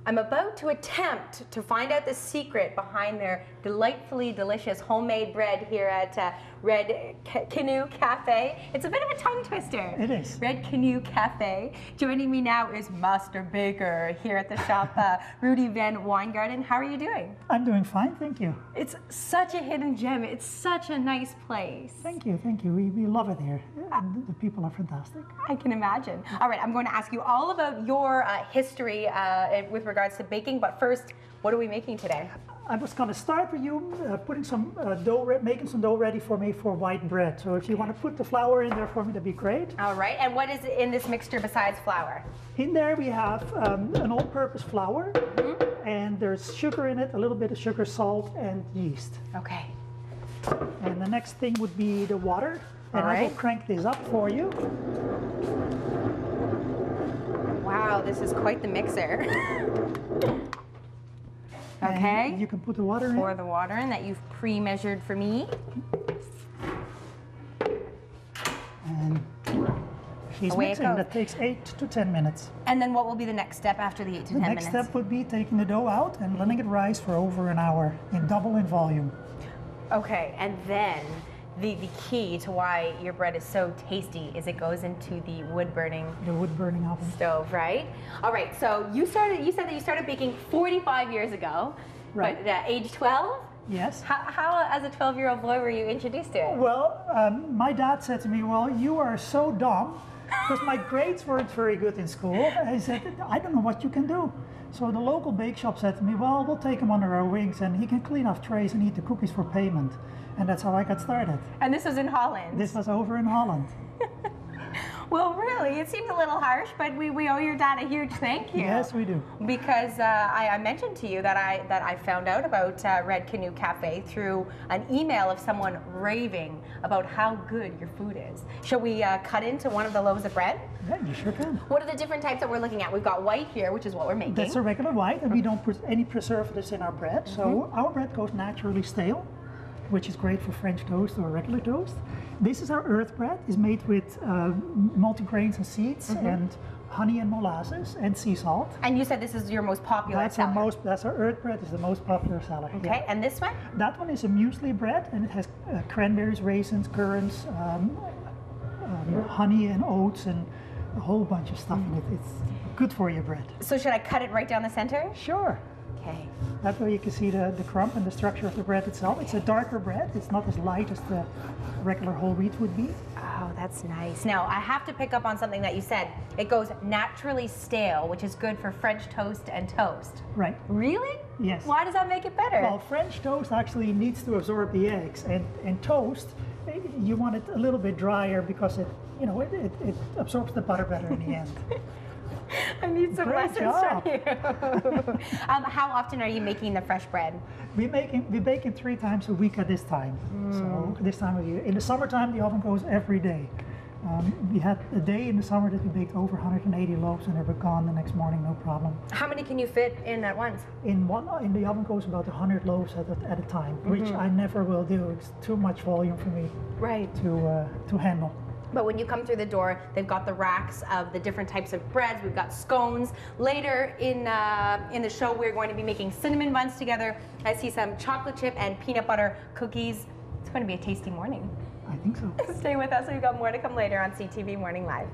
I'm about to attempt to find out the secret behind their delightfully delicious homemade bread here at Red Canoe Café. It's a bit of a tongue twister. It is. Red Canoe Café. Joining me now is Master Baker here at the shop, RUDI van WIJNGAARDEN. How are you doing? I'm doing fine, thank you. It's such a hidden gem. It's such a nice place. Thank you, thank you. We love it here. The people are fantastic. I can imagine. All right, I'm going to ask you all about your history with regards to baking, but first, what are we making today? I was going to start with you putting some making some dough ready for me for white bread. So if you want to put the flour in there for me, that'd be great. All right, and what is in this mixture besides flour? In there we have an all-purpose flour, and there's sugar in it, a little bit of sugar, salt, and yeast. Okay. And the next thing would be the water. And I will crank this up for you. Wow, this is quite the mixer. Okay. And you can put the water in. Pour the water in that you've pre-measured for me. And she's mixing. That takes 8 to 10 minutes. And then what will be the next step after the 8 to 10 minutes? The next step would be taking the dough out and letting it rise for over an hour in double in volume. Okay, and then the key to why your bread is so tasty is it goes into the wood-burning oven stove, right? All right, so you said that you started baking 45 years ago, right? But at age 12? Yes. How as a 12-year-old boy, were you introduced to it? Well, my dad said to me, well, you are so dumb, because my grades weren't very good in school. He said, I don't know what you can do. So the local bake shop said to me, well, we'll take him under our wings and he can clean off trays and eat the cookies for payment. And that's how I got started. And this was in Holland? This was over in Holland. Well, really, it seems a little harsh, but we owe your dad a huge thank you. Yes, we do. Because I mentioned to you that I found out about Red Canoe Café through an email of someone raving about how good your food is. Shall we cut into one of the loaves of bread? Yeah, you sure can. What are the different types that we're looking at? We've got white here, which is what we're making. That's a regular white, and we don't put any preservatives in our bread. So our bread goes naturally stale, which is great for French toast or regular toast. This is our earth bread. It's made with multigrains and seeds and honey and molasses and sea salt. And you said this is your most popular seller? That's our earth bread. It's the most popular seller. Okay, yeah. And this one? That one is a muesli bread, and it has cranberries, raisins, currants, honey and oats, and a whole bunch of stuff in it. It's good for your bread. So should I cut it right down the center? Sure. Okay. That way you can see the crumb and the structure of the bread itself. It's a darker bread. It's not as light as the regular whole wheat would be. Oh, that's nice. Now, I have to pick up on something that you said. It goes naturally stale, which is good for French toast and toast. Right. Really? Yes. Why does that make it better? Well, French toast actually needs to absorb the eggs, and toast, you want it a little bit drier because it absorbs the butter better in the end. I need some Great lessons job. from you. How often are you making the fresh bread? We bake it 3 times a week at this time. So this time of year. In the summertime, the oven goes every day. We had a day in the summer that we baked over 180 loaves, and they were gone the next morning, no problem. How many can you fit in at once? In the oven goes about 100 loaves at a time, which I never will do. It's too much volume for me to handle. But when you come through the door, they've got the racks of the different types of breads. We've got scones. Later in the show, we're going to be making cinnamon buns together. I see some chocolate chip and peanut butter cookies. It's going to be a tasty morning. I think so. Stay with us. We've got more to come later on CTV Morning Live.